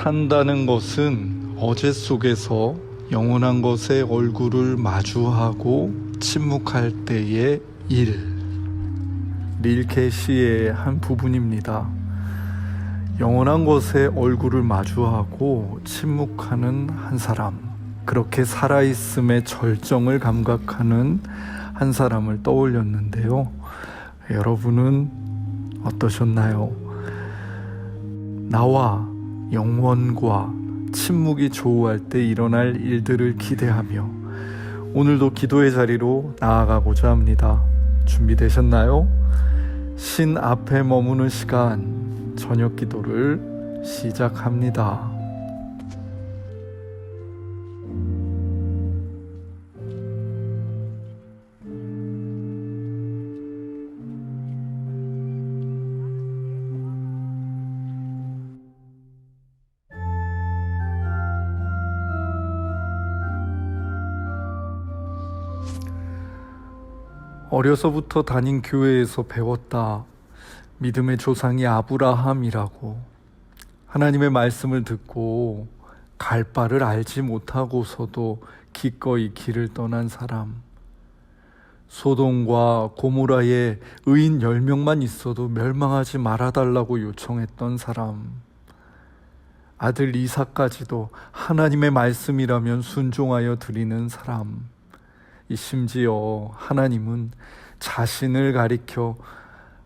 산다는 것은 어제 속에서 영원한 것의 얼굴을 마주하고 침묵할 때의 일. 릴케 시의 한 부분입니다. 영원한 것의 얼굴을 마주하고 침묵하는 한 사람, 그렇게 살아있음의 절정을 감각하는 한 사람을 떠올렸는데요. 여러분은 어떠셨나요? 나와 영원과 침묵이 조우할 때 일어날 일들을 기대하며 오늘도 기도의 자리로 나아가고자 합니다. 준비되셨나요? 신 앞에 머무는 시간, 저녁 기도를 시작합니다. 어려서부터 다닌 교회에서 배웠다. 믿음의 조상이 아브라함이라고. 하나님의 말씀을 듣고 갈 바를 알지 못하고서도 기꺼이 길을 떠난 사람. 소돔과 고모라에 의인 10명만 있어도 멸망하지 말아달라고 요청했던 사람. 아들 이삭까지도 하나님의 말씀이라면 순종하여 드리는 사람. 심지어 하나님은 자신을 가리켜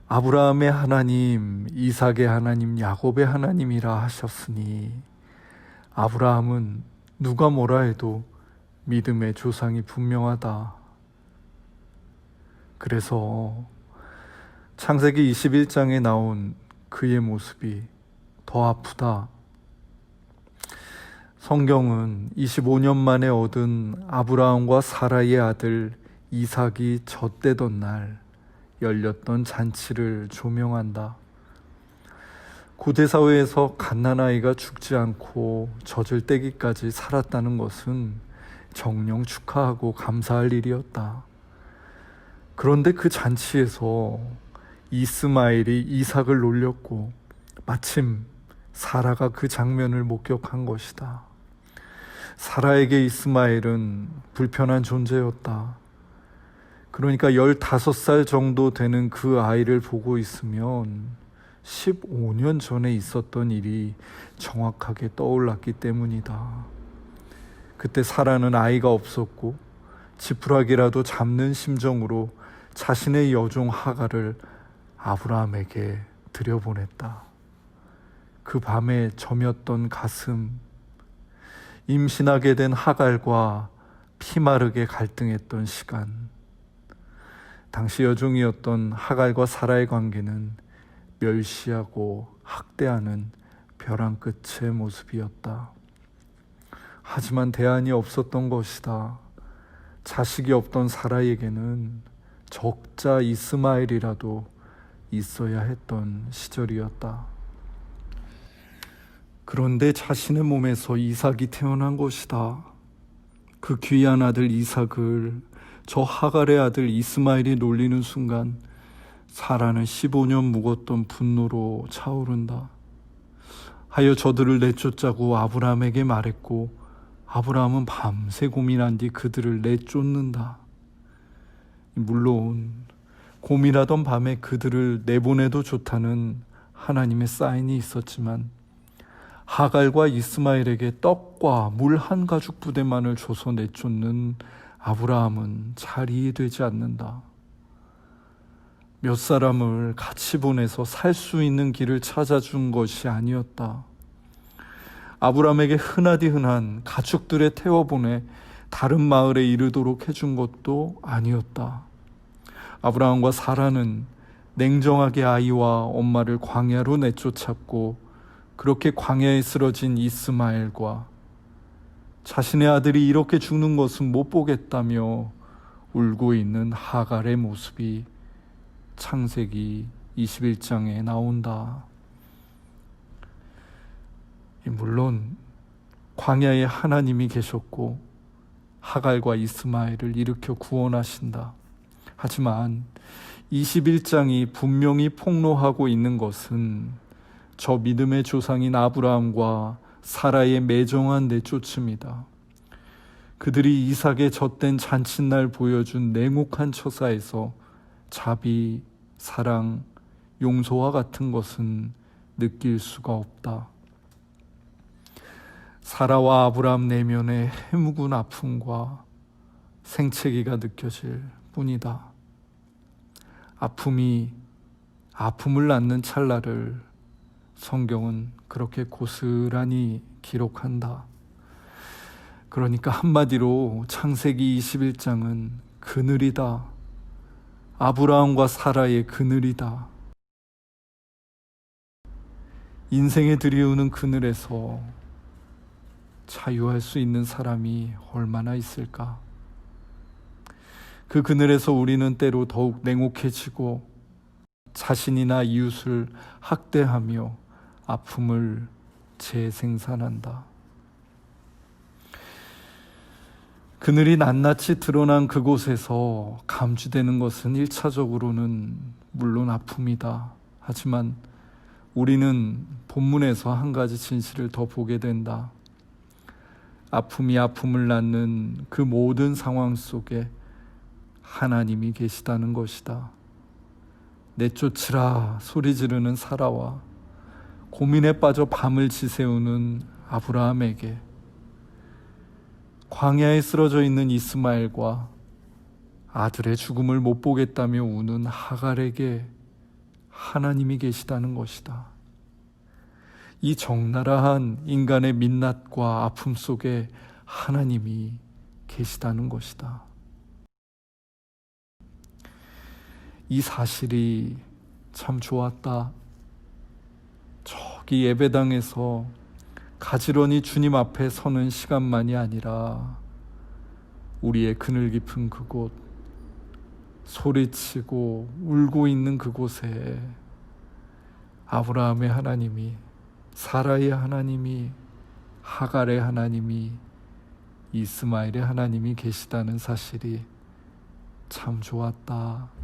아브라함의 하나님, 이삭의 하나님, 야곱의 하나님이라 하셨으니 아브라함은 누가 뭐라 해도 믿음의 조상이 분명하다. 그래서 창세기 21장에 나온 그의 모습이 더 아프다. 성경은 25년 만에 얻은 아브라함과 사라의 아들 이삭이 젖되던 날 열렸던 잔치를 조명한다. 고대사회에서 갓난아이가 죽지 않고 젖을 떼기까지 살았다는 것은 정녕 축하하고 감사할 일이었다. 그런데 그 잔치에서 이스마엘이 이삭을 놀렸고 마침 사라가 그 장면을 목격한 것이다. 사라에게 이스마엘은 불편한 존재였다. 그러니까 15살 정도 되는 그 아이를 보고 있으면 15년 전에 있었던 일이 정확하게 떠올랐기 때문이다. 그때 사라는 아이가 없었고 지푸라기라도 잡는 심정으로 자신의 여종 하갈을 아브라함에게 들여보냈다. 그 밤에 저몄던 가슴, 임신하게 된 하갈과 피마르게 갈등했던 시간. 당시 여종이었던 하갈과 사라의 관계는 멸시하고 학대하는 벼랑 끝의 모습이었다. 하지만 대안이 없었던 것이다. 자식이 없던 사라에게는 적자 이스마엘이라도 있어야 했던 시절이었다. 그런데 자신의 몸에서 이삭이 태어난 것이다. 그 귀한 아들 이삭을 저 하갈의 아들 이스마엘이 놀리는 순간 사라는 15년 묵었던 분노로 차오른다. 하여 저들을 내쫓자고 아브라함에게 말했고 아브라함은 밤새 고민한 뒤 그들을 내쫓는다. 물론 고민하던 밤에 그들을 내보내도 좋다는 하나님의 사인이 있었지만 하갈과 이스마엘에게 떡과 물 한 가죽 부대만을 줘서 내쫓는 아브라함은 잘 이해되지 않는다. 몇 사람을 같이 보내서 살 수 있는 길을 찾아준 것이 아니었다. 아브라함에게 흔하디 흔한 가축들에 태워보내 다른 마을에 이르도록 해준 것도 아니었다. 아브라함과 사라는 냉정하게 아이와 엄마를 광야로 내쫓았고 그렇게 광야에 쓰러진 이스마엘과 자신의 아들이 이렇게 죽는 것은 못 보겠다며 울고 있는 하갈의 모습이 창세기 21장에 나온다. 물론 광야에 하나님이 계셨고 하갈과 이스마엘을 일으켜 구원하신다. 하지만 21장이 분명히 폭로하고 있는 것은 저 믿음의 조상인 아브라함과 사라의 매정한 내쫓음이다. 그들이 이삭의 젖된 잔칫날 보여준 냉혹한 처사에서 자비, 사랑, 용서와 같은 것은 느낄 수가 없다. 사라와 아브라함 내면의 해묵은 아픔과 생채기가 느껴질 뿐이다. 아픔을 낳는 찰나를 성경은 그렇게 고스란히 기록한다. 그러니까 한마디로 창세기 21장은 그늘이다. 아브라함과 사라의 그늘이다. 인생에 들이우는 그늘에서 자유할 수 있는 사람이 얼마나 있을까? 그 그늘에서 우리는 때로 더욱 냉혹해지고 자신이나 이웃을 학대하며 아픔을 재생산한다. 그늘이 낱낱이 드러난 그곳에서 감지되는 것은 1차적으로는 물론 아픔이다. 하지만 우리는 본문에서 한 가지 진실을 더 보게 된다. 아픔이 아픔을 낳는 그 모든 상황 속에 하나님이 계시다는 것이다. 내쫓으라 소리 지르는 사라와 고민에 빠져 밤을 지새우는 아브라함에게, 광야에 쓰러져 있는 이스마엘과 아들의 죽음을 못 보겠다며 우는 하갈에게 하나님이 계시다는 것이다. 이 적나라한 인간의 민낯과 아픔 속에 하나님이 계시다는 것이다. 이 사실이 참 좋았다. 저기 예배당에서 가지런히 주님 앞에 서는 시간만이 아니라 우리의 그늘 깊은 그곳, 소리치고 울고 있는 그곳에 아브라함의 하나님이, 사라의 하나님이, 하갈의 하나님이, 이스마엘의 하나님이 계시다는 사실이 참 좋았다.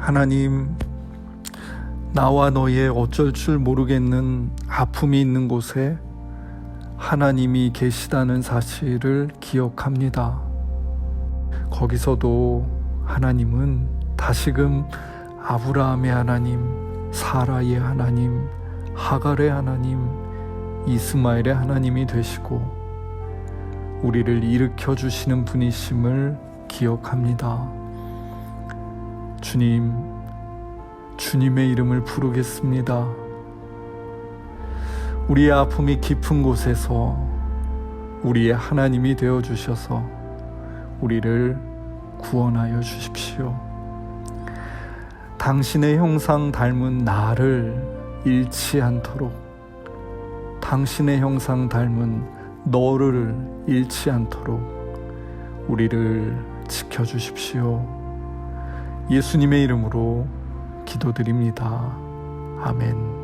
하나님, 나와 너의 어쩔 줄 모르겠는 아픔이 있는 곳에 하나님이 계시다는 사실을 기억합니다. 거기서도 하나님은 다시금 아브라함의 하나님, 사라의 하나님, 하갈의 하나님, 이스마엘의 하나님이 되시고 우리를 일으켜 주시는 분이심을 기억합니다. 주님, 주님의 이름을 부르겠습니다. 우리의 아픔이 깊은 곳에서 우리의 하나님이 되어 주셔서 우리를 구원하여 주십시오. 당신의 형상 닮은 나를 잃지 않도록, 당신의 형상 닮은 너를 잃지 않도록 우리를 지켜주십시오. 예수님의 이름으로 기도드립니다. 아멘.